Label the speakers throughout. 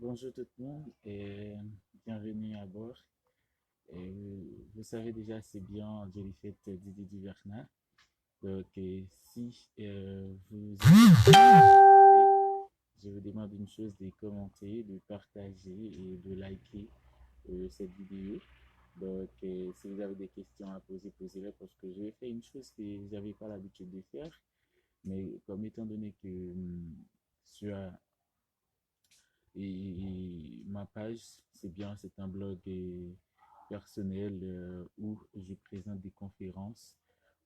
Speaker 1: Bonjour tout le monde et bienvenue à bord. Vous savez déjà c'est bien Jellyfet Didi Duverna. Donc si vous je vous demande une chose de commenter, de partager et de liker cette vidéo. Donc si vous avez des questions à poser, posez-les parce que je vais faire une chose que j'avais pas l'habitude de faire. Mais comme étant donné que sur ma page, c'est bien, c'est un blog personnel où je présente des conférences,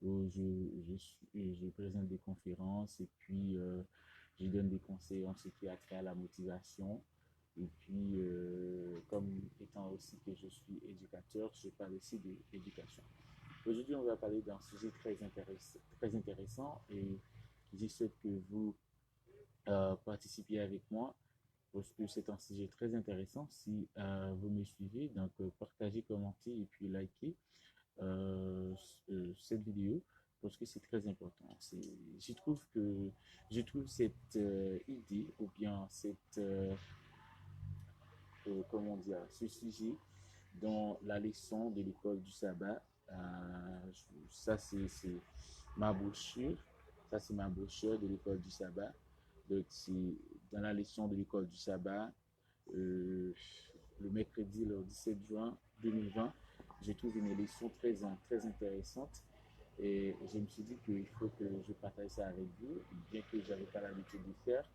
Speaker 1: où je présente des conférences et puis je donne des conseils en ce qui a trait à la motivation. Et puis, comme étant aussi que je suis éducateur, je parle aussi d'éducation. Aujourd'hui, on va parler d'un sujet très intéressant et je souhaite que vous participiez avec moi parce que c'est un sujet très intéressant. Si vous me suivez, donc partagez, commentez et puis likez euh, cette vidéo parce que c'est très important. Je trouve que je trouve cette idée ou bien cette comment dire ce sujet dans la leçon de l'école du sabbat. Ça c'est ma brochure. Ça c'est ma brochure de l'école du sabbat. Donc c'est dans la leçon de l'école du sabbat euh, le mercredi le 17 juin 2020. Je trouve une élection très intéressante et je me suis dit qu'il faut que je partage ça avec vous, bien que je n'avais pas l'habitude de faire,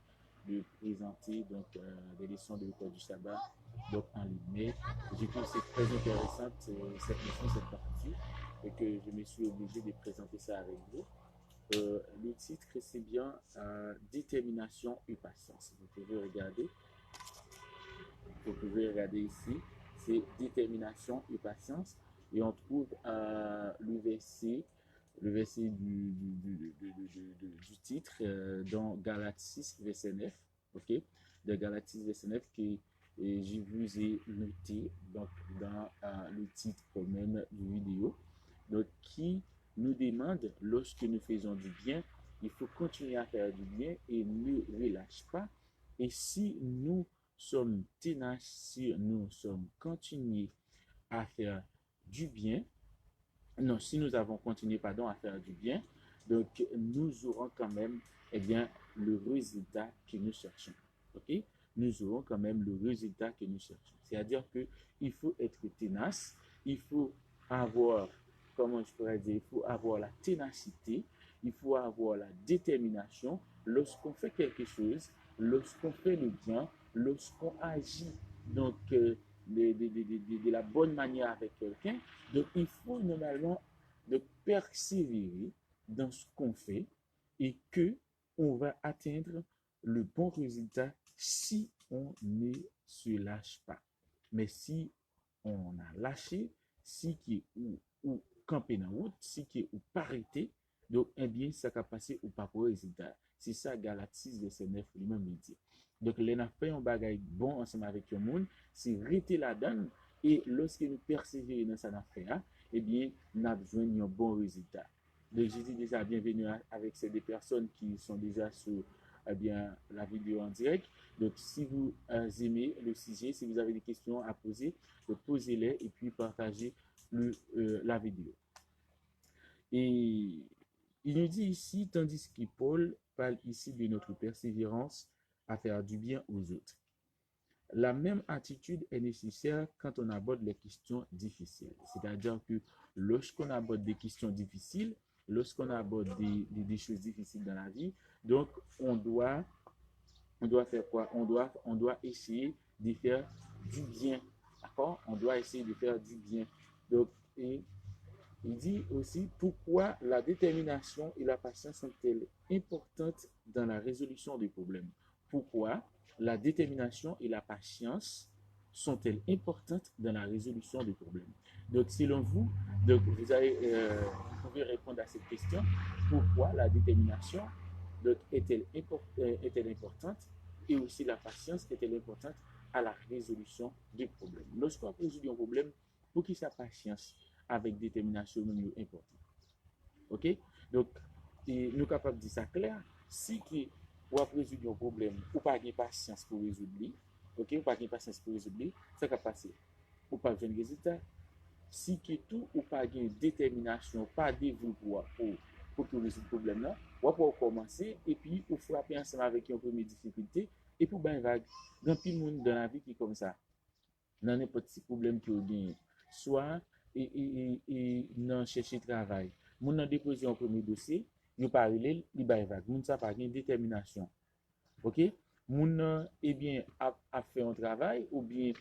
Speaker 1: de présenter donc, des leçons de l'école du sabbat donc, en ligne. Mais je trouve que c'est très intéressant cette leçon, cette partie, et que je me suis obligé de présenter ça avec vous. Le titre, c'est bien Détermination et patience. Vous pouvez regarder ici, c'est détermination et patience. Et on trouve le verset du titre dans Galates 6, verset 9. OK? De Galates 6, verset 9, que je vous ai noté donc, dans le titre même du vidéo. Donc, qui nous demande, lorsque nous faisons du bien, il faut continuer à faire du bien et ne relâche pas. Et si nous sommes tenaces, si nous sommes continués à faire du bien, non, si nous avons continué, pardon, à faire du bien, donc nous aurons quand même, eh bien, le résultat que nous cherchons. OK? Nous aurons quand même le résultat que nous cherchons. C'est-à-dire qu'il faut être tenace, il faut avoir, comment je pourrais dire, il faut avoir la ténacité, il faut avoir la détermination lorsqu'on fait quelque chose, lorsqu'on fait le bien, lorsqu'on agit donc de la bonne manière avec quelqu'un. Donc il faut normalement de persévérer dans ce qu'on fait et que on va atteindre le bon résultat si on ne se lâche pas. Mais si on a lâché, si qui est ou campé dans la route, si qui est ou pas arrêté, donc, eh bien, ça va passer au pas pour résultat. C'est ça, Galates 6, verset 9, lui-même dit. Donc, les n'a fait un bagage bon ensemble avec le monde, c'est rester là-dedans, et lorsque nous persévérons dans cette affaire, eh bien, nous avons besoin d'un bon résultat. Donc, je dis déjà bienvenue avec ces deux personnes qui sont déjà sur eh bien, la vidéo en direct. Donc, si vous aimez le sujet, si vous avez des questions à poser, posez-les et puis partagez la vidéo. Et il nous dit ici, tandis que Paul parle ici de notre persévérance à faire du bien aux autres. La même attitude est nécessaire quand on aborde les questions difficiles. C'est-à-dire que lorsqu'on aborde des questions difficiles, lorsqu'on aborde des choses difficiles dans la vie, donc on doit faire quoi? On doit essayer de faire du bien. D'accord? On doit essayer de faire du bien. Donc, et il dit aussi pourquoi la détermination et la patience sont-elles importantes dans la résolution des problèmes. Pourquoi la détermination et la patience sont-elles importantes dans la résolution des problèmes. Donc, selon vous, donc vous pouvez répondre à cette question. Pourquoi la détermination est-elle importante et aussi la patience est-elle importante à la résolution des problèmes. Lorsqu'on résout un problème, pour qui sa patience avec détermination nous important. OK? Donc, nous sommes capables de dire ça clair. Si vous résoudre un problème ou pas de patience pour résoudre, ok, ou pas de patience pour résoudre, ça va passer. Ou pas de résultat. Si que tout ou pas de détermination, pas dévoué pour résoudre le problème là, ou pour commencer et puis ou frapper ensemble avec une première difficulté et pour ben vague. Dans tout le monde dans la vie qui est comme ça. Dans n'importe quel problème que vous gagnez. Soit et dans chercher travail. Moun nan déposer un premier dossier, yo pas relé, li bay vague. Moun ça pas gain détermination. OK? Moun nan eh bien a fait un travail ou bien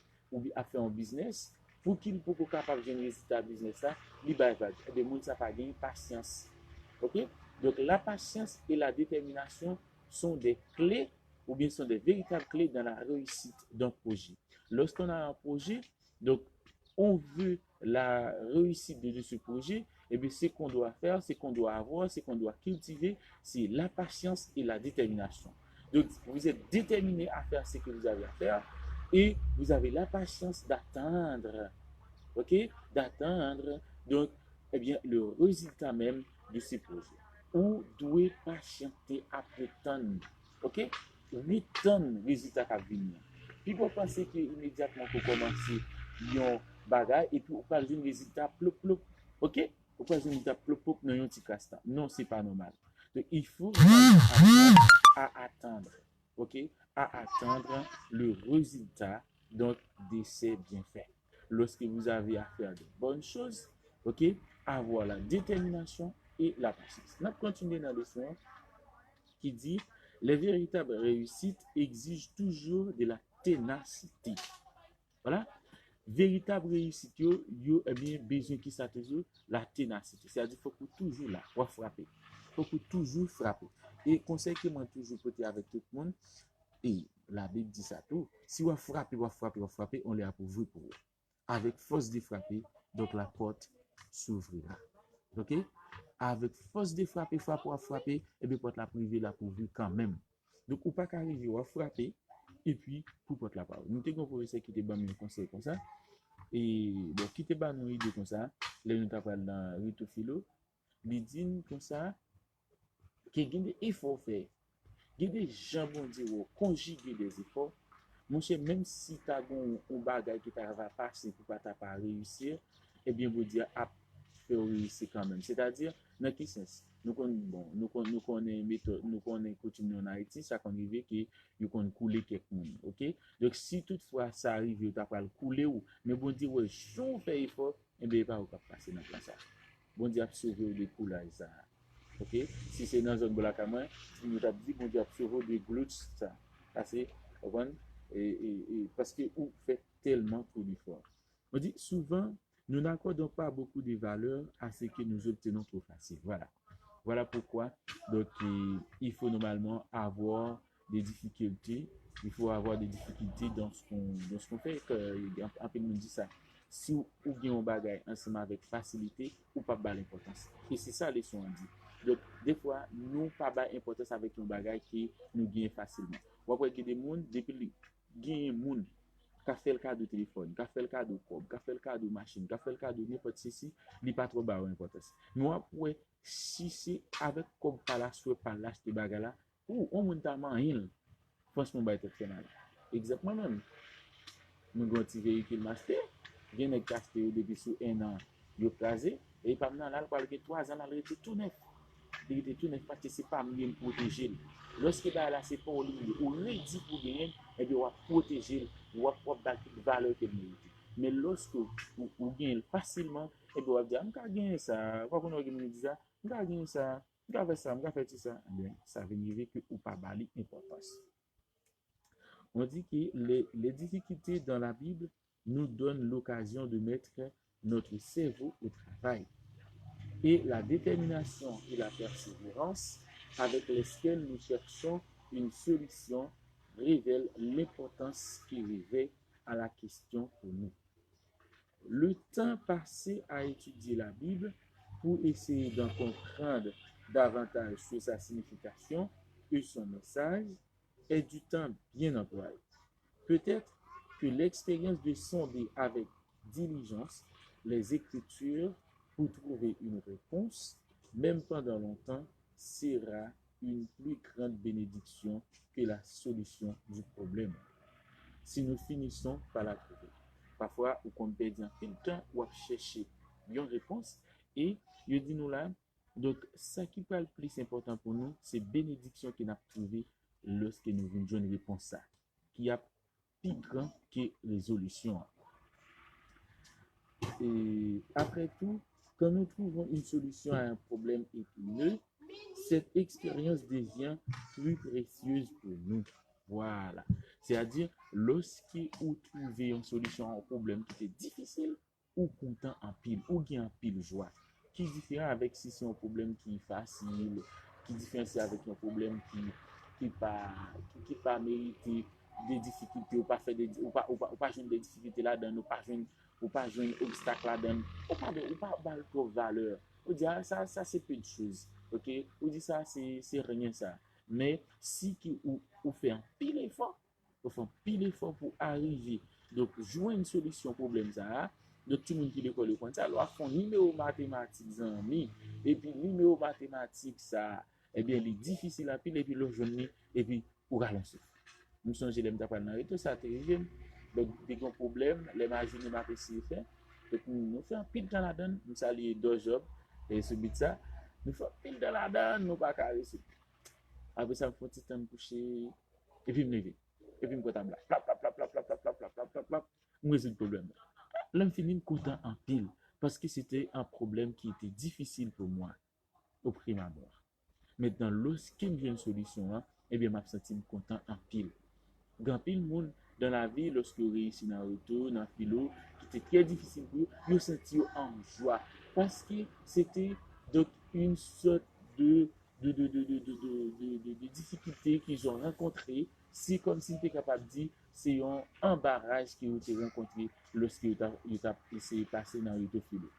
Speaker 1: a fait un business pour qu'il pour capable de résultat business ça, li bay vague. Et bien moun ça pas gain patience. OK? Donc la patience et la détermination sont des clés ou bien sont des véritables clés dans la réussite d'un projet. Lorsqu'on a un projet, donc on veut la réussite de ce projet, et bien ce qu'on doit faire, ce qu'on doit avoir, ce qu'on doit cultiver, c'est la patience et la détermination. Donc vous êtes déterminé à faire ce que vous avez à faire et vous avez la patience d'attendre, ok, d'attendre donc eh bien le résultat même de ce projet. Ou devez patienter après tonnes, ok, 8 tonnes résultat à venir. Puis vous pensez que immédiatement pour commencer yon bagay et puis vous parlez d'un résultat plop plop, ok, vous parlez d'un résultat plop plop dans un petit castan. Non, c'est pas normal. Donc il faut apprendre à attendre, ok, à attendre le résultat donc de ces bienfaits. Lorsque vous avez à faire de bonnes choses, ok, avoir la détermination et la patience. On va continuer dans le leçon qui dit les véritables réussites exigent toujours de la ténacité. Voilà. Véritable réussite, yo eh bien besoin qui ça toujours la ténacité. C'est-à-dire faut que toujours là, pour frapper. Faut que toujours frapper. Et conseil que moi toujours porter avec tout le monde, et la Bible dit ça tout, si vous frappez, on les a pour vous pour vous. Avec force de frapper, donc la porte s'ouvrira. OK? Avec force de frapper, et bien porte la privée la pour vous quand même. Donc ou pas qu'arriver à frapper et puis pour porte la parole. Nous t'avons professeur qui te ban un conseil comme ça. Et bon, qui te ban une idée comme ça, là nous t'appelle dans Rito Philo, il dit comme ça qu'il y a des efforts faits. Il y a des gens qui vont conjuguer des efforts. Mon cher, même si tu as un bagage qui va passer pour pas pas réussir, eh bien, vous dire à faire réussir quand même. C'est-à-dire, dans quel sens? Nous connaissons méthode, nous connaissons coutume en Haïti, ça qu'on arrive que nous connaissons couler quelqu'un. OK? Donc, si toutefois ça arrive, tu as pas le couler ou, mais bon Dieu, ouais, si on fait effort, eh bien, pas passer dans la place. Bon Dieu, sauver des coulages ça. OK? Si c'est dans une zone de la caméra, nous avons dit bon Dieu, sauver des glutes ça. Assez, parce que vous faites tellement trop d'efforts. On dit souvent, nous n'accordons pas beaucoup de valeur à ce que nous obtenons trop facile. Voilà. Voilà pourquoi donc, il faut normalement avoir des difficultés. Il faut avoir des difficultés dans ce qu'on fait. Un peu nous dit ça. Si vous gagnez un bagage ensemble avec facilité, ou pas de l'importance. Et c'est ça les leçon dit. Donc, des fois, nous pas d'importance avec un bagage qui nous gagne facilement. Vous voyez que des gens, depuis gagne moun qui fait le cas de téléphone, qui fait le cas de cob, qui fait le cas de machine, qui fait le cas de n'importe ceci, il pas trop bas importance. Nous après si c'est avec comme par la soit par l'acheter bagarre là, ou on monte à rien. Franchement ba être mal. Exactement même. Nous gon ti véhicule m'acheter, gen nèg acheter depuis sous 1 an, yo crasé et pas maintenant là parle que 3 ans là il était tout neuf. Il était tout neuf parce que c'est pas mieux protéger. Lorsque bah là c'est pas au lit, ou ready pour gagner, et bien on va protéger, on va prendre la valeur qu'il mérite. Mais lorsque vous gagnez facilement, et bien on va dire, on va gagner ça, quoi qu'on organise ça, on va gagner ça, on va faire ça, on va faire ça, bien ça veut dire que ou pas bali importance. On dit que les difficultés dans la Bible nous donnent l'occasion de mettre notre cerveau au travail. Et la détermination et la persévérance avec lesquelles nous cherchons une solution révèlent l'importance qui revêt à la question pour nous. Le temps passé à étudier la Bible pour essayer d'en comprendre davantage sur sa signification et son message est du temps bien employé. Peut-être que l'expérience de sonder avec diligence les Écritures pour trouver une réponse, même pendant longtemps, sera une plus grande bénédiction que la solution du problème. si nous finissons par la trouver. Parfois, on perd un peu de temps ou à chercher une réponse et je dis nous là, donc ça qui est le plus important pour nous, c'est bénédiction qu'on a trouvé lorsque nous venons une réponse à, qui a plus grand que résolution. Et après tout, quand nous trouvons une solution à un problème épineux, cette expérience devient plus précieuse pour nous. Voilà. C'est-à-dire, lorsque vous trouvez une solution à un problème qui est difficile, ou content en pile, ou qui en pile joie, qui est différent avec si c'est un problème qui est facile, qui est différent avec un problème qui pas mérité des difficultés, ou pas fait des, ou pas jouer des difficultés là-dedans, ou pas jouer un obstacle là-dedans, ou pas trop valeur. On dit, ah, ça c'est peu de choses. Ok? On dit ça, c'est rien ça. Mais si ou fait un pile effort, pour arriver, donc jouer une solution au problème ça, donc tout le monde qui l'école comme ça, alors font numéro mathématique et puis numéro mathématique ça, eh bien il est difficile à pile et puis le jeune et puis pour ralentir. Nous sommes les m'apprendre dans tout ça terrible. Donc des gros problèmes, les machines m'a essayé faire. Donc nous faisons pile dans la donne, nous saluons deux jobs et ce but ça, nous faisons pile dans la donne, nous pas carré. Après ça, il faut petit temps me coucher et puis me lever. Et puis me comptable là. Plap plap plap plap plap plap plap plap plap plap plap. Moi c'est le problème. Là, je finis content en pile parce que c'était un problème qui était difficile pour moi au prime abord. Maintenant, lorsqu'il y a une solution, hein, eh bien, je me sens content en pile. Grand pile monde dans la vie, lorsque vous réussissez dans le retour, dans le philo, qui était très difficile pour vous, vous sentez en joie parce que c'était donc une sorte de difficultés qu'ils ont rencontrées. C'est comme si vous étiez capable de dire c'est un embarras que vous avez rencontré lorsque vous avez essayé de passer dans le philo.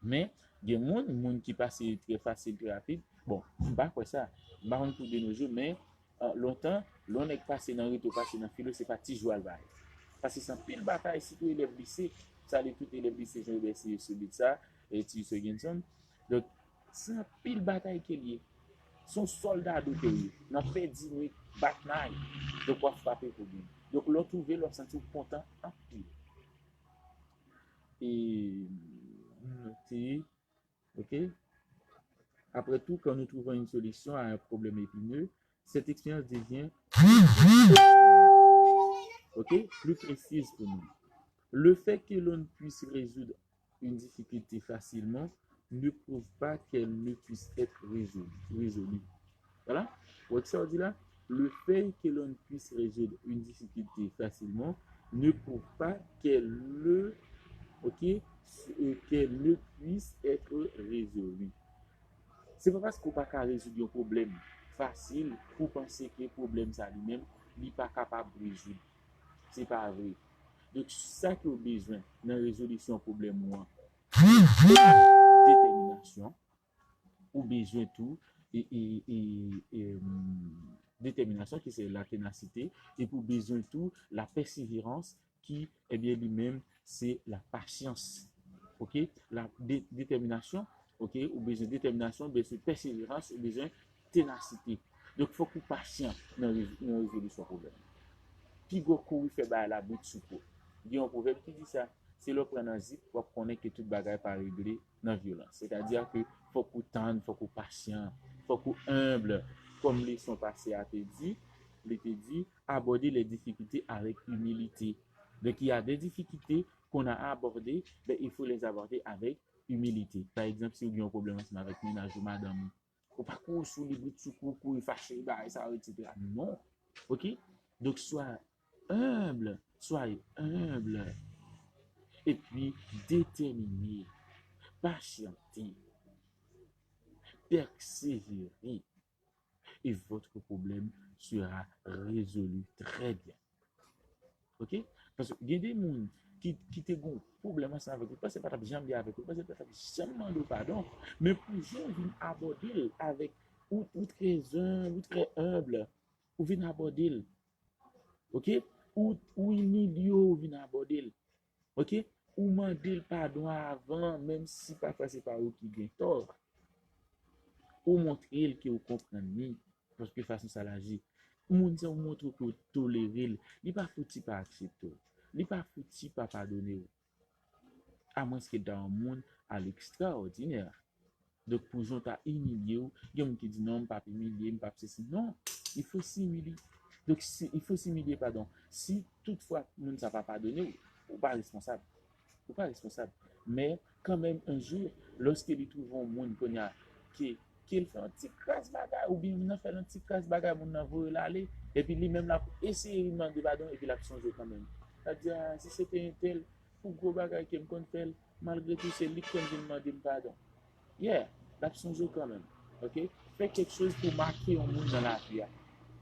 Speaker 1: Mais il y a des gens qui passent très facile, très rapide. Bon, pas quoi ça. Pas pour de nos jours, mais longtemps, l'on est passé dans le retour, passé dans le philo, c'est pas petit jouer le bail. Parce que c'est un pile bataille, si tout élève lycée, ça les tout élève lycée, j'ai essayé de subir ça, et tu sais, Genson. Donc, c'est un pile bataille qui est lié. Son soldat de pays, n'a fait 10 minutes, bataille, de quoi frapper pour lui. Donc, l'on trouvé, l'on senti content en pile. Et, noter, ok? Après tout, quand nous trouvons une solution à un problème épineux, cette expérience devient plus précise pour nous. Le fait que l'on puisse résoudre une difficulté facilement ne prouve pas qu'elle ne puisse être résolue. Voilà. Donc ça veut dire là, le fait que l'on puisse résoudre une difficulté facilement ne prouve pas qu'elle ne, qu'elle ne puisse être résolue. C'est pas parce qu'on pas qu'à résoudre un problème facile pour penser que le problème ça lui-même n'est pas capable de résoudre. C'est pas vrai. Donc, ça que vous avez besoin dans la résolution du problème, détermination, ou besoin tout, détermination qui c'est la ténacité, et pour besoin tout, la persévérance qui, eh bien, lui-même, c'est la patience. Ok? La détermination, ok? Ou besoin de détermination, besoin de persévérance, ou besoin de ténacité. Donc, il faut qu'on patient dans la résolution du problème. Puis, il fait la bout de soupe. Il y a un proverbe qui dit ça. C'est le prendre un zip pour connaître que toute bagaille pas réglée dans la violence. C'est-à-dire que faut qu'on tende, faut qu'on patient, faut qu'on humble. Comme les sont passés à te dit, aborder les difficultés avec humilité. Donc, il y a des difficultés qu'on a abordées, ben, il faut les aborder avec humilité. Par exemple, si vous avez un problème avec ménage ou madame, ou pas courir sous les bouts de secours, courir fâché, ça, etc. Non. OK? Donc, soyez humble, et puis déterminé, patienter, persévérer, et votre problème sera résolu très bien. Ok? Parce qu'il y a des gens qui te gon problème avec vous, parce que pas jamais bien avec vous, parce que pas jamais demander pardon, mais pour venir aborder avec ou très humble, ou venir aborder, ok? Ou idiot vient aborder, ok? Ou demander le pardon avant, même si parfois c'est pas vous qui gagne tort. Ou montrer que vous comprenez, parce que façon ça l'agit. Moun sa ou montre que tolérer, il pas fouti pas accepter. Il pas fouti pas pardonner. À moins que dans un monde à l'extraordinaire. Donc, pour gens t'a humilié, il y a un qui dit non, pas humilié, pas ceci. Non, il faut s'humilier. Donc, il faut s'humilier, pardon. Si toutefois, nous ne savons pas pardonner, ou pas responsable. Ou pas responsable. Mais, quand même, un jour, lorsqu'ils trouvent un monde qui fait un petit crasse bagage, ou bien il fait un petit crasse bagage, mon veut l'aller, et puis lui-même, là, essayer de demander pardon, et puis il a changé quand même. C'est-à-dire, si c'était un tel, pour gros bagage qui me fait, malgré tout, c'est lui qui me demande pardon. Yeah, la songe quand même. OK? Fais quelque chose pour marquer un monde dans la vie.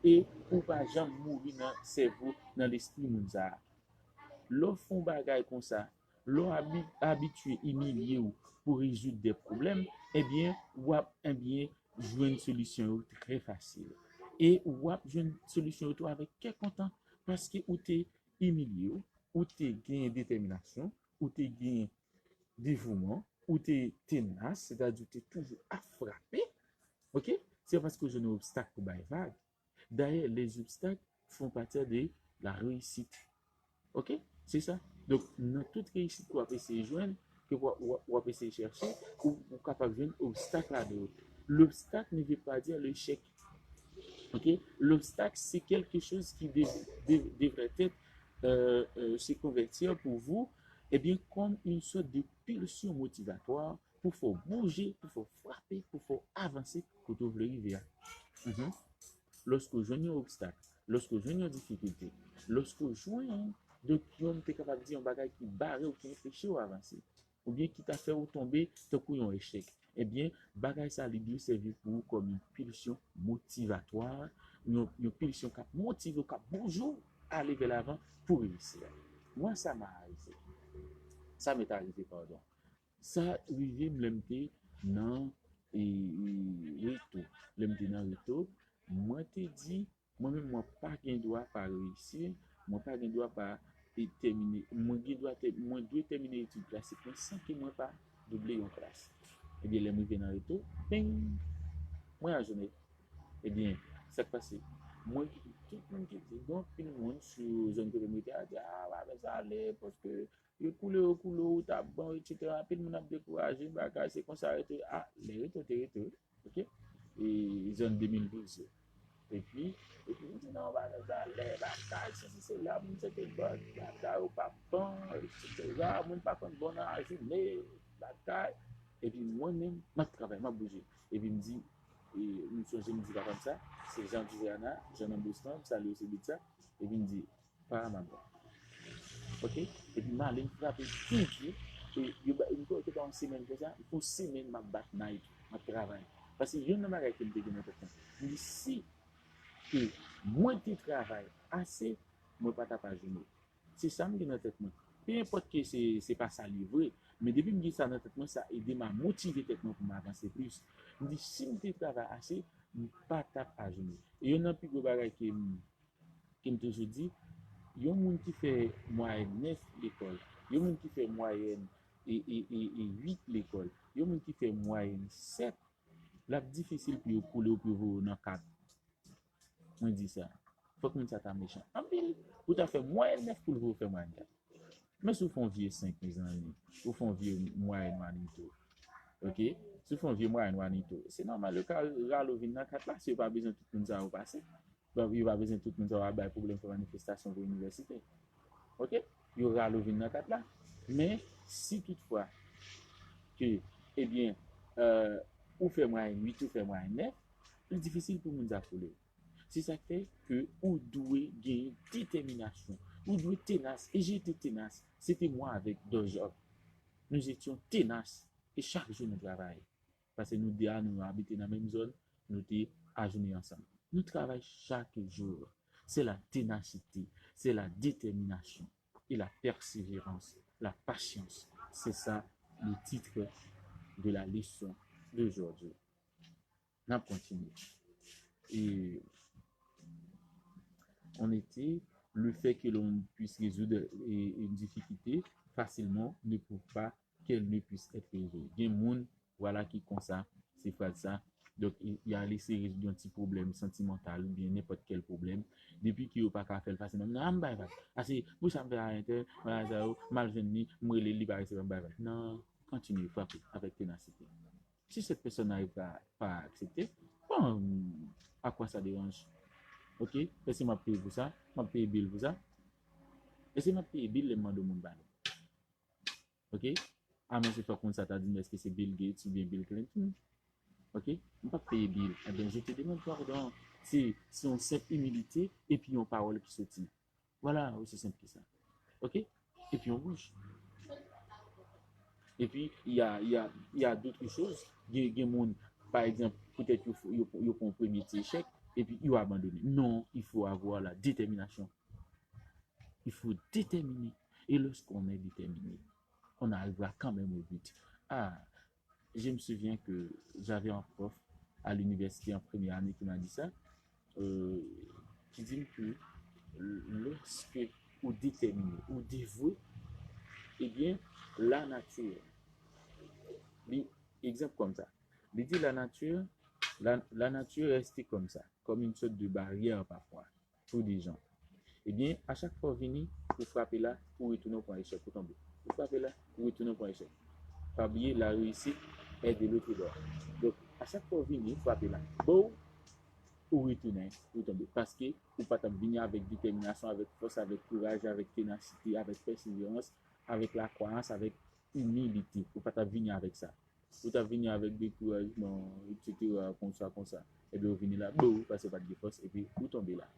Speaker 1: Et pour pas jamais mourir dans le cerveau, dans l'esprit moun ça. L'on font bagay comme ça, l'on habitué, humilié ou pour résoudre des problèmes, ou jouer une solution très facile. Et ou jouer une solution avec quel content parce que ou t'es humilié, ou t'es gagné détermination, ou t'es gagné dévouement, ou t'es tenace, c'est-à-dire que t'es toujours à frapper, ok? C'est parce que je n'ai obstacle pour les vagues. D'ailleurs, les obstacles font partie de la réussite, ok? C'est ça. Donc, dans toute réussite qu'on va essayer de joindre, que on va essayer de chercher, ou capable de joindre obstacle à d'autres. L'obstacle ne veut pas dire l'échec, ok? L'obstacle, c'est quelque chose qui devrait être se convertir pour vous, eh bien, comme une sorte de pulsion motivatoire pour faire bouger, pour faire frapper, pour faire avancer, pour vous arriver à. Lorsque vous joignez un obstacle, lorsque vous joignez une difficulté, lorsque vous joignez de vous êtes capable de dire un bagage qui barre ou qui empêche ou avancer, ou bien qui t'a fait ou tomber, tant qu'il y a un échec, eh bien, bagage ça lui servir pour vous comme une pulsion motivatoire, une pulsion qui motive, qui bonjour à aller vers l'avant pour réussir. Moi, ça m'a arrivé. Ça m'est arrivé, pardon. Ça, arrivé, m'lemte dans Rito. L'emte dans Rito, moi, te dit, moi-même, moi, pas qu'un doit pas réussir, moi, pas qu'un doit pas terminer, moi, dois terminer l'étude classique, sans que moi, pas doubler une classe. Eh bien, les m'arrivé dans Rito, ping, moi, à journée. Eh bien, ça passe. Moi, tout le monde qui dit, donc, tout le monde sur zone communauté a dit, ah, ouais, ça allait, parce que le couleur, t'as bon, etc. Puis, le monde a découragé, bagage, c'est qu'on s'arrête. Ah, les retours, ok? Et zone 2012. Et puis, on dit, non, bah, ça allait, bagage, c'est là, c'était bon, bagage, ou pas bon, etc. Moi, pas comme bon à journée, bagage. Et puis, moi-même, je travaille, je bouge. Et puis, il me dit, et je me dis pas comme ça, c'est Jean Duzerna, Jean Boston, ça lui aussi dit ça, et puis il me dit, pas ma boîte. Ok? Et puis ma ligne frappe tout et il faut que dans une semaine comme ça, pour 6 semaines, ma batte night, ma travail. Parce que je ne m'arrête pas de me dire, mais si que moi je travaille assez, moi pas ta page. C'est ça me dit dans tête moi. Peu importe que c'est pas ça livré, mais depuis que je dis ça dans tête moi, ça aide à motiver tête moi pour m'avancer plus. Je dis si je travaille assez, pas ta page. Et il y a un plus gros bagage qui me toujours dit, il y a un monde qui fait moyenne 9 l'école, il y a un monde qui fait moyenne et 8 l'école, il y a un monde qui fait moyenne 7. Là difficile pour couler ou pour dans 4. On dit ça. Faut que nous ça méchant. En pile, ou t'as fait moyenne 9 pour vous faire moyenne 4. Mais si vous font vieux 5 mes amis, vous font vieux moyenne manito. OK? Si vous font vieux moyenne manito, c'est normal le cas ralovin dans 4 là, c'est pas besoin tout le monde ça passer. Donc il va besoin tout le monde ça avoir problème pour manifestation pour l'université. OK? Il y aura ralovin dans 4 là. Mais si toutefois que eh bien ou fait moyenne 8 ou fait moyenne 9, c'est difficile pour nous affoler. C'est ça fait que ou doué gagner détermination, ou doué tenace. Et j'étais tenace. C'était moi avec deux jobs. Nous étions tenaces et chaque jour nous travaillons. Parce que nous déjà nous habitons dans la même zone, nous étions ajournés ensemble. Nous travaillons chaque jour. C'est la ténacité, c'est la détermination et la persévérance, la patience. C'est ça le titre de la leçon d'aujourd'hui. On continue. Et on était le fait que l'on puisse résoudre une difficulté facilement ne prouve pas qu'elle ne puisse être résolue. Il y a des gens voilà, qui comme ça, c'est pas ça, Donc, il a laissé résoudre un petit problème sentimental ou bien n'importe quel problème. Depuis qu'il n'a pas qu'à faire le facilement, non, bah, bah. Ah, c'est, vous savez, arrêter, voilà, ça, mal venu, moi, il est libre, c'est bah, bah. Non, continue à frapper avec ténacité. Si cette personne n'arrive pas à accepter, bon, à quoi ça dérange? Ok? Est-ce que m'a payé pour ça? M'a payé bill pour ça? Est-ce que m'a payé bill les demandes de mon ban? Ok? Ah, mais c'est pas comme ça, t'as dit, est-ce que c'est Bill Gates ou bien Bill Clinton? Ok? On pas payer bill. Eh bien, je te demande pardon. C'est une simple humilité et puis une parole qui se dit. Voilà, aussi simple que ça. Ok? Et puis on bouge. Et puis, il y a d'autres choses. Il y a des gens, par exemple, peut-être qu'il faut un premier échec et puis il faut abandonner. Non, il faut avoir la détermination. Il faut déterminer. Et lorsqu'on est déterminé, on arrivera quand même au but. Ah, je me souviens que j'avais un prof à l'université en première année qui m'a dit ça, euh, qui dit que lorsque vous déterminez, vous dévouez, eh bien, la nature, exemple comme ça, il dit la nature reste comme ça, comme une sorte de barrière parfois pour des gens. Eh bien, à chaque fois venir, vous frappez là, pour retourner au point échec, pour tomber. Vous frappez là, pour retourner au point échec. Pas oublier, la réussite est de l'autre bord. Donc, à chaque fois venir, vous frappez là. Bon, ou retourner, ou tomber. Parce que vous pas venir avec détermination, avec force, avec courage, avec ténacité, avec persévérance, avec la croyance, avec humilité. Vous pas venir avec ça. Vous venir avec découragement, etc., comme ça. Et bien, vous venez là, bon, vous passez pas de force, et puis vous tombez là.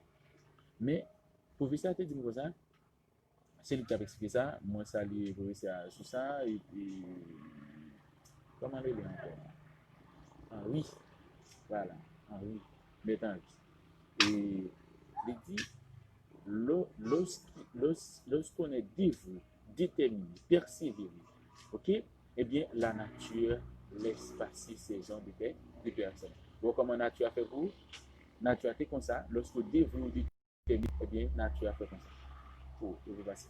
Speaker 1: Mais, professeur te dit comme ça, c'est lui qui a expliqué ça, moi, ça lui professeur sur ça, et puis, comment le lire encore? Ah oui, voilà, ah oui, maintenant, et il dit, lorsqu'on est dévoué, déterminé, persévéré, ok, eh bien, la nature laisse passer ces gens de personnes. Donc, comment la nature a fait pour vous? La nature a fait comme ça, lorsque vous dévouez, déterminé, eh bien, la nature a fait comme ça. Pour vous passer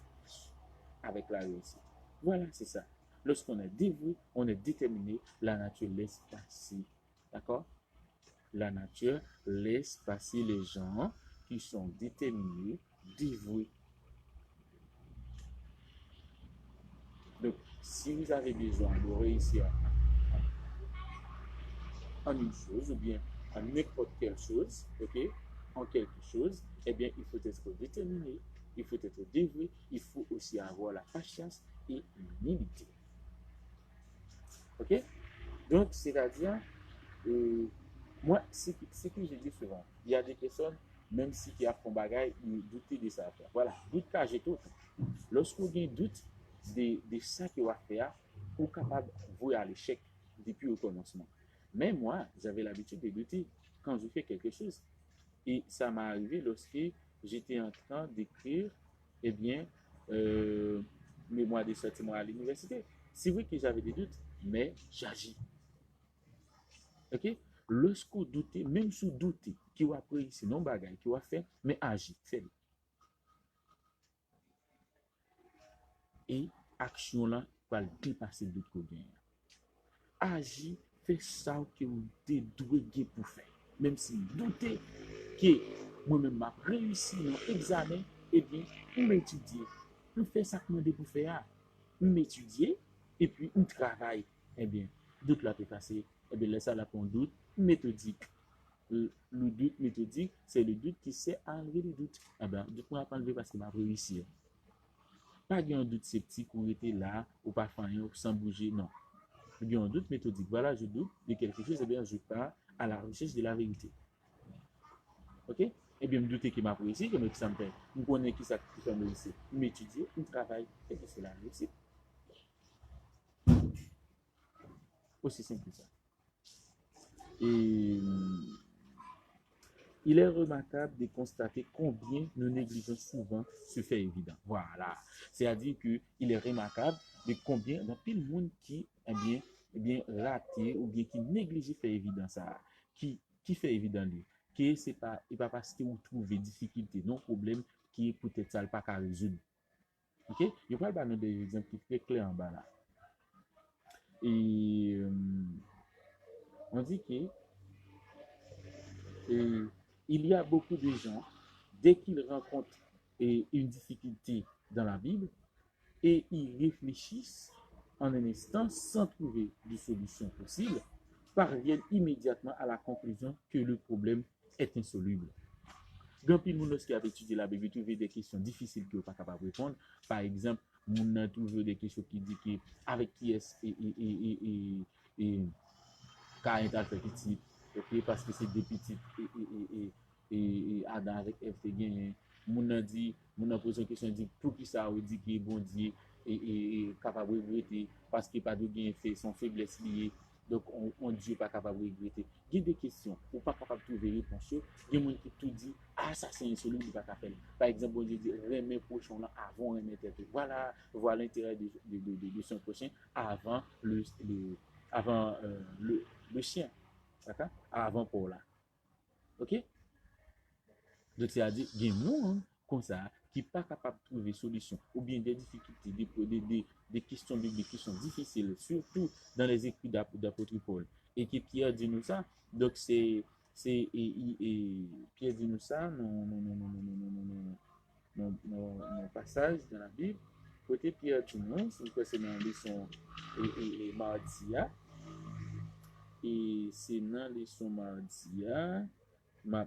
Speaker 1: avec la réussite. Voilà, c'est ça. Lorsqu'on est dévoué, on est déterminé, la nature laisse passer. D'accord? La nature laisse passer les gens qui sont déterminés, dévoués. Donc, si vous avez besoin de réussir en une chose ou bien en n'importe quelle chose, ok, en quelque chose, eh bien, il faut être déterminé, il faut être dévoué, il faut aussi avoir la patience et l'humilité. Ok? Donc, c'est-à-dire, euh, moi, c'est que je dis souvent, il y a des personnes, même si qui a font bagaille, ils doutent de ça. Voilà, doute car j'ai tout. Lorsque vous avez doute de ça que vous faire, vous êtes capable de voir à l'échec depuis le commencement. Mais moi, j'avais l'habitude de douter quand je fais quelque chose. Et ça m'est arrivé lorsque j'étais en train d'écrire, eh bien, euh, mémoire de sortie à l'université. C'est vrai que j'avais des doutes, mais j'agis. Ok? Lorsque vous doutez, même si vous doutez qu'il va réussir, non bagaille, qu'il va faire, mais agis, faites-le. Et action là va dépasser le doute que vous gagnez. Agis, faites ça que vous devez pour faire. Même si vous doutez que moi-même m'a réussi dans l'examen, eh bien, on m'étudie. On fait ça que je pour faire. On m'étudie et puis on travaille. Eh bien, doute là peut passer. Eh bien, laisse ça là pour un doute méthodique. Le doute méthodique, c'est le doute qui sait enlever le doute. Eh bien, doute moi pas enlever parce qu'il m'a réussi. Pas un doute sceptique ou était là, ou pas faire rien, sans bouger, non. Il y a un doute méthodique. Voilà, je doute de quelque chose, et bien, je pars à la recherche de la vérité. Ok? Et bien, je doute qu'il m'a réussi, que ça me fait. Je connais qui ça qui fait réussir. Je m'étudie, je travaille, et puis c'est la réussite. Aussi simple que ça. Et il est remarquable de constater combien nous négligeons souvent ce fait évident. Voilà. C'est-à-dire qu'il est remarquable de combien, dans tout le monde qui, raté ou bien qui néglige fait évident ça, qui fait évident lui, qui c'est pas, il va pas se trouver difficulté, non problème, qui peut-être ça pas qu'à résoudre. Ok? Je parle pas des exemples qui très clairs en bas là. Et on dit que Et il y a beaucoup de gens, dès qu'ils rencontrent une difficulté dans la Bible, et ils réfléchissent en un instant sans trouver de solution possible, parviennent immédiatement à la conclusion que le problème est insoluble. Grand pile moun qui a étudié la Bible, trouvé des questions difficiles que vous pas capable de répondre. Par exemple, moun a trouvé des questions qui disent que avec qui est-ce et quand il a fait petit, ok, parce que c'est des petits et Adam avec Ève te gagné. Moun a posé une question dit pour qui ça ou dit que bon Dieu et capable de regretter parce qu'il pas de gain fait son faiblesse liée. Donc, on Dieu pas capable de regretter. Il y a des questions, ou pas capable de trouver réponse. Il y a des gens qui tout dit, ah, ça c'est insoluble, il va pas faire. Par exemple, on dit, remet prochain là avant remet tête. Voilà l'intérêt de son prochain avant avant le chien. D'accord? Avant Paul là. OK? Donc, c'est-à-dire, il y a des gens comme ça qui ne sont pas capables de trouver solution ou bien des difficultés, des questions bibliques qui sont difficiles, surtout dans les écrits d'apôtre Paul. Et que Pierre dit nous ça. Donc, Pierre dit nous ça, non, passage dans la Bible. Côté Pierre dit nous, c'est dans la leçon mardia. Et c'est dans la leçon mardia. Ma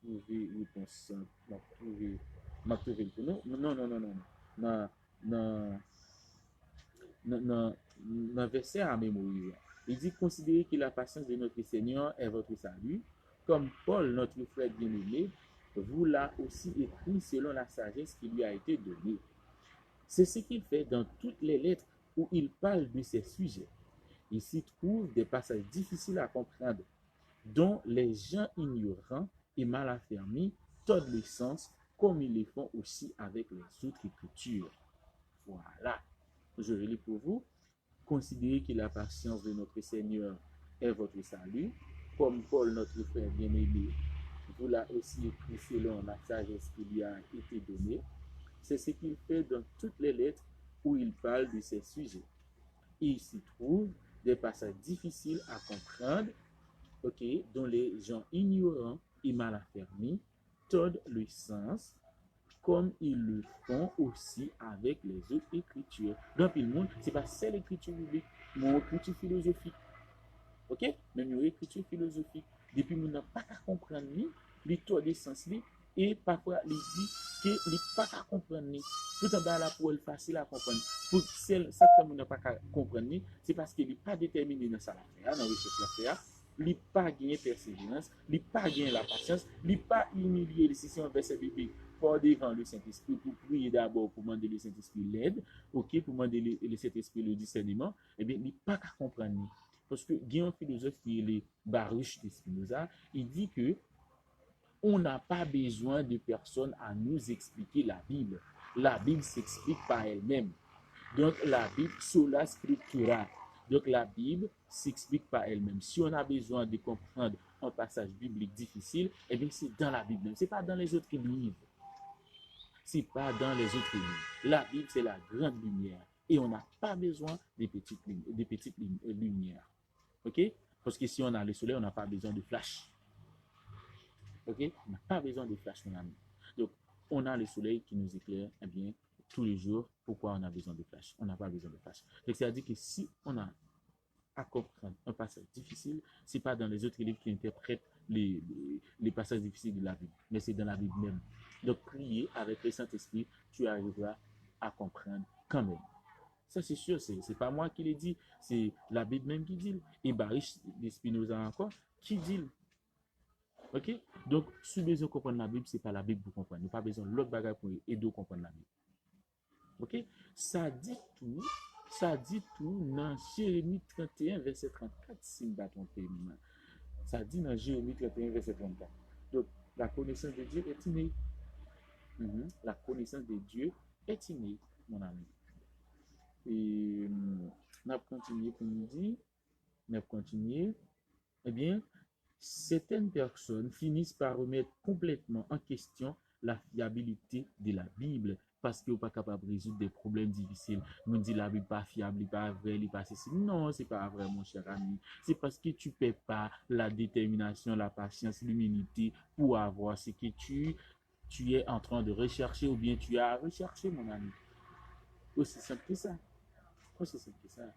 Speaker 1: trouvé réponse, m'a trouvé pour nous. Non, verset à mémoriser. Il dit considérez que la patience de notre Seigneur est votre salut, comme Paul, notre frère bien-aimé, vous l'a aussi écrit selon la sagesse qui lui a été donnée. C'est ce qu'il fait dans toutes les lettres où il parle de ces sujets. Il s'y trouve des passages difficiles à comprendre, dont les gens ignorants et mal affermis tordent le sens, comme ils le font aussi avec les autres écritures. Voilà. Je relis pour vous. Considérez que la patience de notre Seigneur est votre salut, comme Paul, notre frère bien-aimé, vous l'a aussi écrit selon la sagesse qui lui a été donnée. C'est ce qu'il fait dans toutes les lettres où il parle de ces sujets. Il s'y trouve des passages difficiles à comprendre, dont les gens ignorants et mal affermis tordent le sens, comme ils le font aussi avec les autres écritures. Donc, le monde, ce n'est pas seule écriture biblique, mais une écriture philosophique. OK? Même une écriture philosophique. Depuis, on n'a pas qu'à comprendre ni, les tord des sens, et parfois, il dit qu'il n'a pas qu'à comprendre ni. Tout en bas là, pour être facile à comprendre. Pour celle que on n'a pas qu'à comprendre ni, c'est parce qu'il n'est pas déterminé dans sa affaire, dans la recherche l'affaire. Il n'a pas gagné persévérance, il n'a pas gagné la patience, il n'a pas humilié les sessions verset biblique pour devant le Saint-Esprit, pour prier d'abord, pour demander le Saint-Esprit l'aide, pour demander le Saint-Esprit le discernement, eh bien, il n'a pas qu'à comprendre. Parce que Guillaume philosophe qui est le Baruch de Spinoza, il dit que on n'a pas besoin de personne à nous expliquer la Bible. La Bible s'explique par elle-même. Donc la Bible, sola scriptura. Donc la Bible s'explique par elle-même. Si on a besoin de comprendre un passage biblique difficile, eh bien c'est dans la Bible même. C'est pas dans les autres livres. C'est pas dans les autres livres. La Bible, c'est la grande lumière. Et on n'a pas besoin des petites lumières. OK? Parce que si on a le soleil, on n'a pas besoin de flash. OK? On n'a pas besoin de flash, mon ami. Donc, on a le soleil qui nous éclaire, eh bien, tous les jours. Pourquoi on a besoin de flash? On n'a pas besoin de flash. Donc, c'est-à-dire que si on a à comprendre un passage difficile, ce n'est pas dans les autres livres qui interprètent les passages difficiles de la Bible, mais c'est dans la Bible même. Donc, prier avec le Saint-Esprit, tu arriveras à comprendre quand même. Ça, c'est sûr, c'est pas moi qui l'ai dit, c'est la Bible même qui dit. Et Baruch de Spinoza encore, qui dit. OK? Donc, si vous besoin de comprendre la Bible, ce n'est pas la Bible pour comprendre. Nous n'avons pas besoin de l'autre bagage pour aider à comprendre la Bible. OK? Ça dit tout dans Jérémie 31, verset 34, si nous battons paiement. Ça dit dans Jérémie 31, verset 34. Donc, la connaissance de Dieu est innée. La connaissance de Dieu est innée, mon ami. Et on a continué pour nous dire, eh bien, certaines personnes finissent par remettre complètement en question la fiabilité de la Bible parce que vous pas capable de résoudre des problèmes difficiles. Nous dit la Bible pas fiable, pas vrai, pas ceci. Non, c'est pas vrai, mon cher ami. C'est parce que tu ne pas la détermination, la patience, l'humilité pour avoir ce que tu es en train de rechercher ou bien tu as recherché, mon ami. Aussi simple que ça. Aussi simple que ça.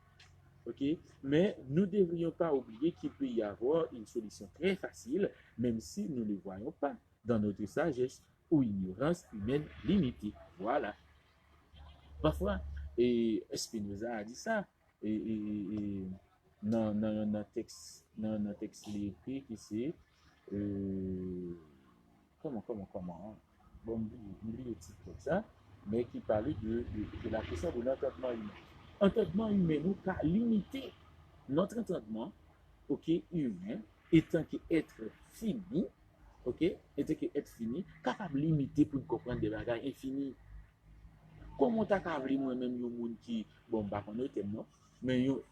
Speaker 1: OK? Mais nous ne devrions pas oublier qu'il peut y avoir une solution très facile, même si nous ne le voyons pas dans notre sagesse ou ignorance humaine limitée. Voilà. Parfois, et Spinoza a dit ça, dans un texte écrit qui c'est, comment, bon, oublie le titre comme ça, mais qui parlait de la question de l'entendement humain. Entendement humain, nous, car limiter notre entendement, ok, humain, étant qu'être fini, ok, étant qu'être fini, capable de limiter pour comprendre des bagages infinis. Comment tu as capable moi-même, un monde qui, bon, bah, on est non, mais yon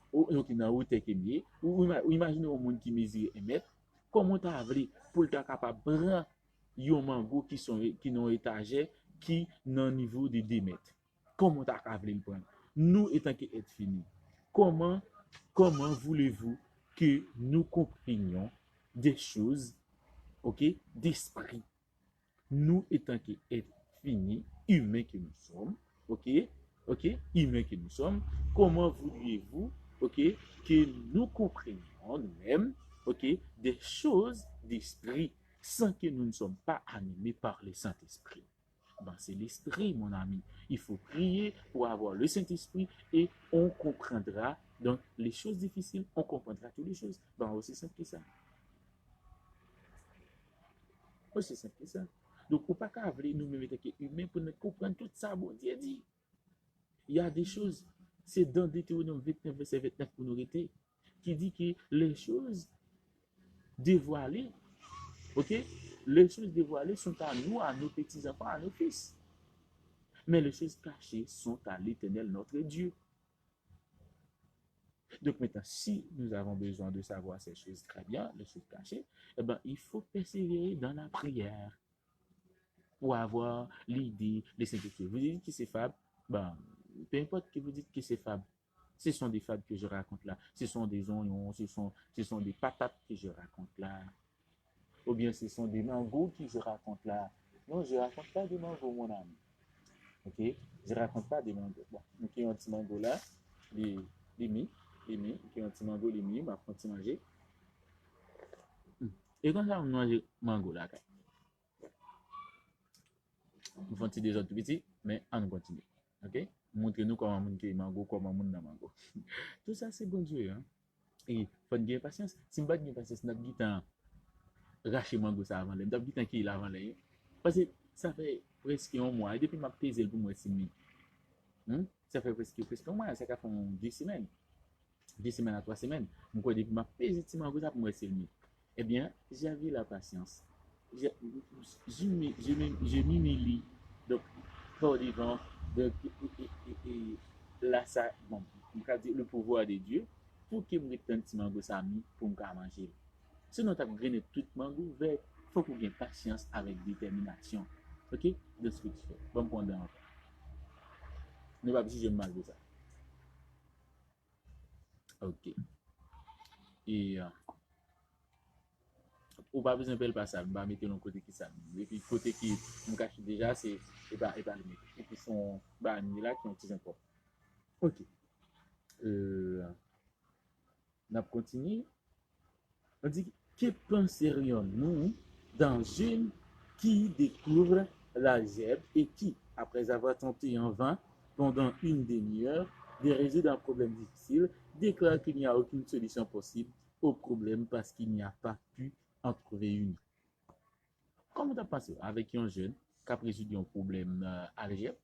Speaker 1: qui n'a pas été ou imaginez un monde qui mesure 1 mètre, comment tu as capable pour être capable de prendre un mango qui n'ont étagé, qui n'ont niveau de 2 mètres. Comment tu as capable de le prendre? Nous, étant qu'être fini, comment voulez-vous que nous comprenions des choses, ok, d'esprit? Nous étant qu'être fini, humains que nous sommes, ok, humains que nous sommes, comment voudriez-vous, ok, que nous comprenions nous-mêmes, ok, des choses d'esprit sans que nous ne sommes pas animés par le Saint-Esprit? Ben, c'est l'esprit, mon ami. Il faut prier pour avoir le Saint-Esprit et on comprendra. Donc, les choses difficiles, on comprendra toutes les choses. Ben, aussi simple que ça. Aussi simple que ça. Donc, on ne peut pas nous-mêmes être humains pour nous comprendre tout ça, bon Dieu dit. Il y a des choses, c'est dans Deutéronome 29, verset 29 pour nous arrêter, qui dit que les choses dévoilées, ok, les choses dévoilées sont à nous, à nos petits-enfants, à nos fils. Mais les choses cachées sont à l'Éternel, notre Dieu. Donc maintenant, si nous avons besoin de savoir ces choses très bien, les choses cachées, eh ben, il faut persévérer dans la prière pour avoir l'idée, les simplifier. Vous dites que c'est fable, ben, peu importe que vous dites que c'est fable, ce sont des fables que je raconte là, ce sont des oignons, ce sont des patates que je raconte là, ou bien ce sont des mangos que je raconte là. Non, je ne raconte pas des mangos, mon ami. Ok? Je ne raconte pas des mangos. Bon, donc il y a un petit mango là, les mi, qui ont un petit mango, les mi, ma petit manger. Et quand ça, on mange mango là, nous faisons des autres petits, mais on continue. Ok? Montrez-nous comment on mange mango, comment on mange mango. Tout ça, c'est bon Dieu. Hein? Et il faut avoir patience. Si on n'a pas patience, on a guitan racher mango ça avant l'air. On a guitan qui est avant l'air. Parce que ça fait presque un mois. Et depuis ma pesé pour moi, c'est mi. Ça fait presque un mois. Ça fait 10 semaines. 2 semaines à 3 semaines. Donc, depuis ma pesé petit mango ça pour moi, c'est mi. Eh bien, j'avais la patience. Je m'humilie. Donc, par devant. Donc, là, ça, bon, le pouvoir de Dieu pour que je mette un petit mango ça pour me manger. Sinon, tu as grainé tout mango vert. Il faut qu'on ait patience avec détermination. Ok? De ce que tu fais. Bon point d'en ne pas si je mal de ça. Ok. Et ou pas besoin de pas ça, je vais mettre l'un côté qui ça. Et puis côté qui me cache déjà, c'est pas le mettre. Et puis son bah là qui ont petit encore. Ok. On continue. On dit que penserions-nous d'un jeune qui découvre l'algèbre et qui, après avoir tenté en vain pendant une demi-heure de résoudre un problème difficile, déclare qu'il n'y a aucune solution possible au problème parce qu'il n'y a pas pu en trouver une. Comment tu as passé avec un jeune qui a résolu un problème algèbre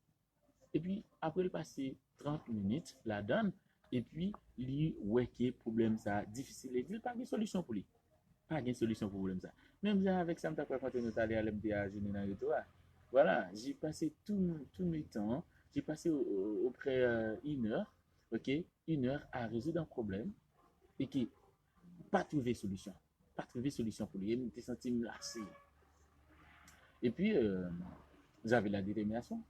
Speaker 1: et puis après il passé 30 minutes la donne et puis lui ouais que problème ça difficile et il pas de solution pour lui. Pas de solution pour problème ça. Même avec ça, je me raconté nous aller à l'MDA Général. Voilà, j'ai passé tout mes temps, j'ai passé auprès 1 heure, ok, 1 heure à résoudre un problème et qui pas trouvé solution. Pas trouvé solution pour lui. Il me senti lassé. Et puis, j'avais la détermination,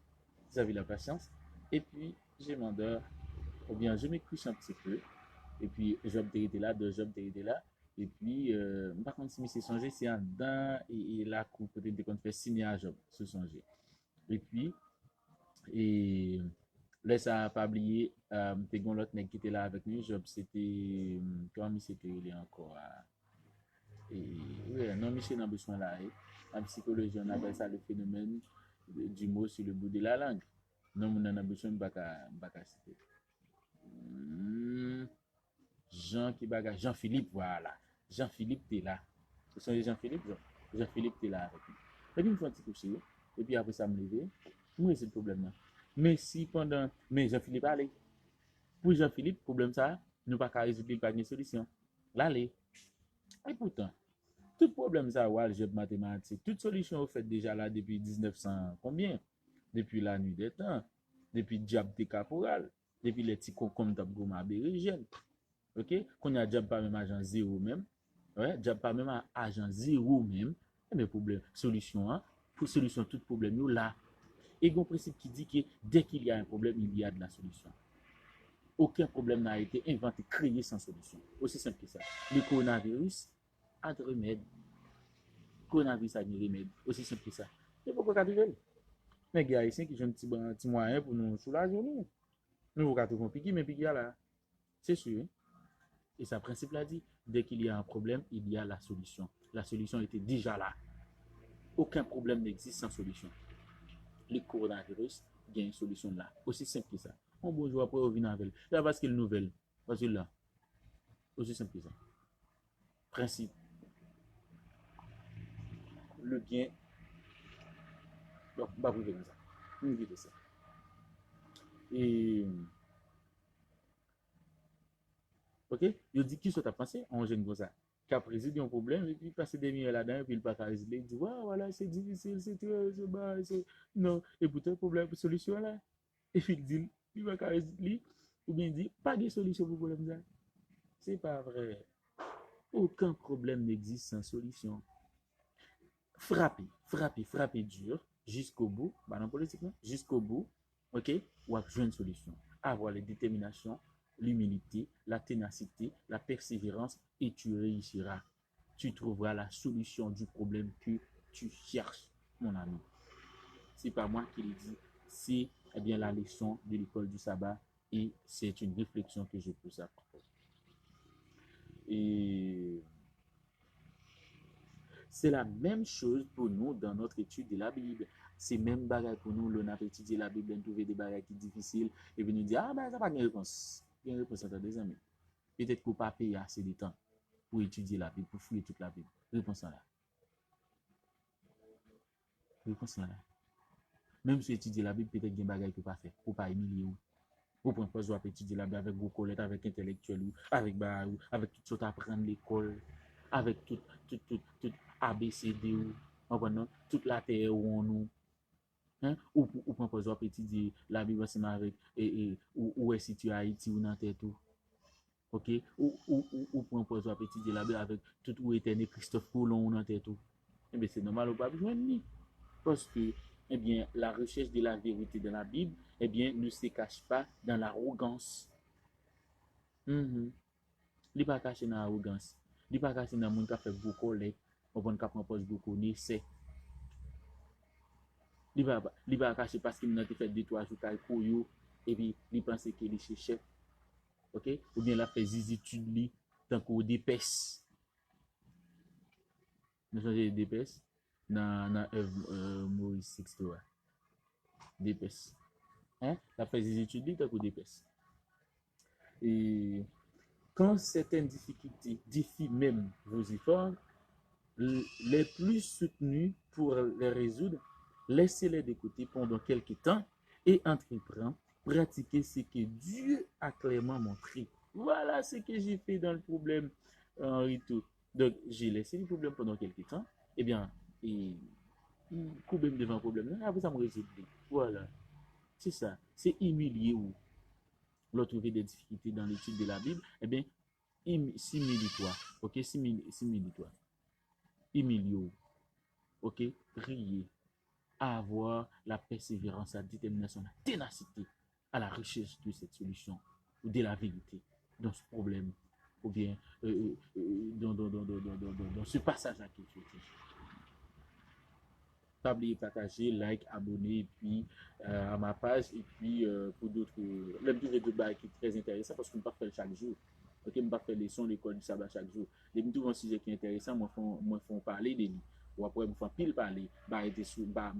Speaker 1: j'avais la patience, et puis, je m'endors, ou bien je me couche un petit peu, et puis, job était là, deux jobs était là, et puis, par contre, si je changé, c'est en dedans, et là, peut-être qu'on fait signer un job, se changer. Et puis, et là, ça a pas oublié, t'es gon l'autre mec qui était là avec nous, job, c'était, comment c'était, il est encore, et, ouais, non, Michel n'a besoin là, en psychologie, on appelle ça le phénomène du mot sur le bout de la langue. Non, on en a besoin de baka citer. Jean qui baga, Jean-Philippe, voilà. Jean-Philippe, t'es là. Ce sont les Jean-Philippe, Jean-Philippe, t'es là avec lui. Et puis, il me fait un petit coucher, et puis après ça me lever, moi, c'est le problème là. Mais si pendant, mais Jean-Philippe, allez, pour Jean-Philippe, problème ça, nous pas qu'à résoudre, pas de solution. Là, allez. Et pourtant, tout problème ça, ouais, algèbre mathématique, toute solution au fait déjà là depuis 1900, combien? Depuis la nuit des temps, depuis diable de caporal, depuis les petits comme d'ab goma abérigène. Ok? Qu'on a diable pas même agent zéro même. Ouais, diable pas même agent zéro même. Mais problème, solution, hein? Pour solution tout problème, là. Et il y a un principe qui dit que dès qu'il y a un problème, il y a de la solution. Aucun problème n'a été inventé, créé sans solution. Aussi simple que ça. Le coronavirus a de remède. Coronavirus a de remède. Aussi simple que ça. Et pourquoi qu'à arriver? Mais gars, ici, qui ont un petit moyen pour nous soulager. Nous, nous, tout compliqué, mais puis là, c'est sûr. Et ça, principe l'a dit, dès qu'il y a un problème, il y a la solution. La solution était déjà là. Aucun problème n'existe sans solution. Le coronavirus, il y a une solution là. Aussi simple que ça. On bonjour après, on vient avec. Là, parce qu'il y a une nouvelle. Parce que là, aussi simple que ça. Principe. Le bien. Donc, bah, vous verrez ça. Vous verrez ça. Et. Ok? Il dit qui soit à penser, on gêne comme ça. Qu'après, résoudre un problème, et puis passer des minutes là-dedans, et puis il pas qu'à résoudre. Il dit, ouais, voilà, c'est difficile, c'est très, c'est bas, c'est. Non, et pourtant, problème, solution là. Et puis il dit, il va qu'à résoudre, ou bien il dit, pas de solution pour le problème ça. C'est pas vrai. Aucun problème n'existe sans solution. Frappez, frappez, frappez dur jusqu'au bout, bah non politiquement, jusqu'au bout, ok, ou à jouer une solution. Avoir la détermination, l'humilité, la ténacité, la persévérance, et tu réussiras. Tu trouveras la solution du problème que tu cherches, mon ami. C'est pas moi qui le dis, c'est eh bien la leçon de l'école du sabbat, et c'est une réflexion que je pousse à propos. Et c'est la même chose pour nous dans notre étude de la Bible. C'est même bagage pour nous, l'on a étudié la Bible, on trouve des bagages qui sont difficiles, et puis nous dit, ah ben ça n'a pas de réponse. Il y a une réponse à des amis. Peut-être qu'on n'a pas payé assez de temps pour étudier la Bible, pour fouiller toute la Bible. Réponse là. Réponse là. Même si étudier la Bible, peut-être qu'il y a des bagages qu'on ne peut pas faire, pour ne pas humilier ou. Vous pouvez pas étudier la Bible avec vos collègues, avec intellectuels, avec avec tout ce que apprendre l'école, avec tout ABCD ou toute la terre où on nous. Hein? Ou pouvez pas étudier la Bible ensemble avec où est situé Haïti ou dans tête tout. OK? Ou pouvez pas étudier la Bible avec tout où était né Christophe Colomb ou dans tête tout. Eh bien, c'est normal ou pas besoin de lui. Parce que eh bien, la recherche de la vérité de la Bible, eh bien, ne se cache pas dans l'arrogance. Il n'est pas caché dans l'arrogance. Il n'est pas caché dans le monde qui a fait beaucoup de on va propose beaucoup d'essais. Il n'est pas caché parce qu'il n'a fait 2-3 jours et puis il pense qu'il est chez chef. OK? Ou bien il a fait des études tant qu'on d'épaisse. Nous faisons d'épaisse dans Maurice Sixto. D'épaisse. Hein? Il a fait des études tant qu'on d'épaisse. Et quand certaines difficultés défient même vos efforts, les plus soutenus pour les résoudre, laissez-les de côté pendant quelques temps et entreprendre, pratiquer ce que Dieu a clairement montré. Voilà ce que j'ai fait dans le problème en retour. Donc, j'ai laissé le problème pendant quelques temps. Eh bien, et couper devant le problème, après ça me résout. Voilà, c'est ça. C'est humilier ou l'on trouver des difficultés dans l'étude de la Bible. Eh bien, simili-toi. Ok, simili-toi. Humiliez. Ok, priez. à avoir la persévérance, la détermination, la ténacité à la recherche de cette solution ou de la vérité dans ce problème ou bien dans ce passage-là que tu étais. Pas oublier partager, like, abonner, et puis à ma page, et puis pour d'autres, même tous les deux bails qui sont très intéressants parce qu'on ne peut pas faire chaque jour. Ok, on ne peut pas faire les sons, l'école du sabbat chaque jour. Les tout un sujet qui est intéressant, moi, font parler de lui. Ou après, moi, font pile parler, bah, être sous, bah,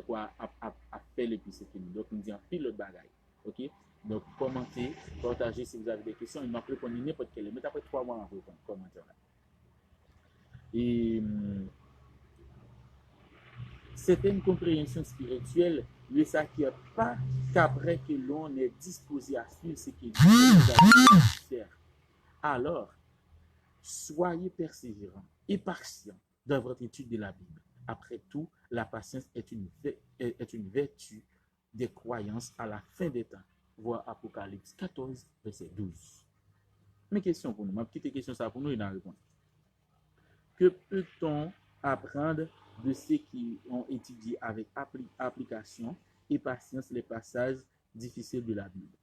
Speaker 1: quoi, à faire les pistes, c'est fini. Donc, on dit en pile l'autre bagaille. Ok, donc, commentez, partagez si vous avez des questions. Il m'a répondre n'importe quelle. Mais après 3 mois à répondre, commentaire là. Et certaines compréhensions spirituelles ne s'acquièrent pas qu'après que l'on est disposé à suivre ce que Dieu nous a dit de faire. Alors, soyez persévérants et patients dans votre étude de la Bible. Après tout, la patience est une vertu des croyances à la fin des temps. Voir Apocalypse 14, verset 12. Mes questions pour nous, ma petite question ça pour nous, il a répondu. Que peut-on apprendre de ceux qui ont étudié avec application et patience les passages difficiles de la Bible?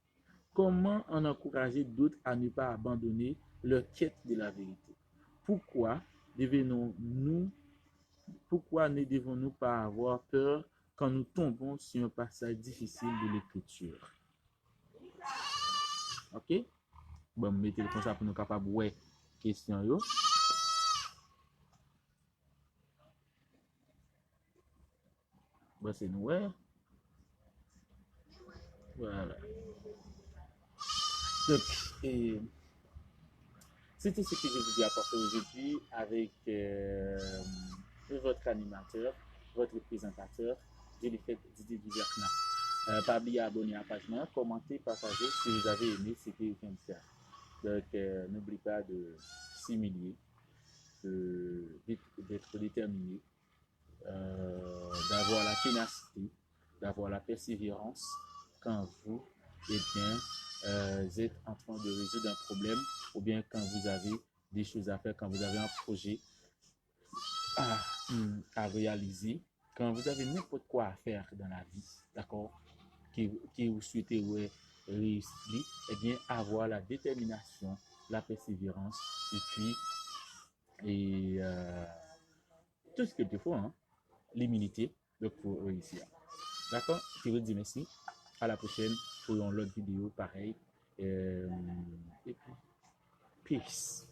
Speaker 1: Comment en encourager d'autres à ne pas abandonner leur quête de la vérité? Pourquoi ne devons-nous pas avoir peur quand nous tombons sur un passage difficile de l'Écriture? Ok? Bon, mettez le comme ça pour nous capables de voir question yo. Bon, c'est nous, ouais. Voilà. Donc, c'était ce que je vous ai apporté aujourd'hui avec votre animateur, votre présentateur, Jennifer Didier Duverna. Pas oublier d'abonner à la page, commenter, partager si vous avez aimé ce que je viens de faire. Donc, n'oubliez pas de s'humilier, d'être déterminé, d'avoir la ténacité, d'avoir la persévérance quand vous, êtes en train de résoudre un problème ou bien quand vous avez des choses à faire, quand vous avez un projet à réaliser, quand vous avez n'importe quoi à faire dans la vie, d'accord, que vous souhaitez réussir, eh bien, avoir la détermination, la persévérance et puis tout ce qu'il te faut, hein, l'humilité pour réussir. D'accord? Je vous dis merci. À la prochaine pour une autre vidéo pareil. Et puis, peace.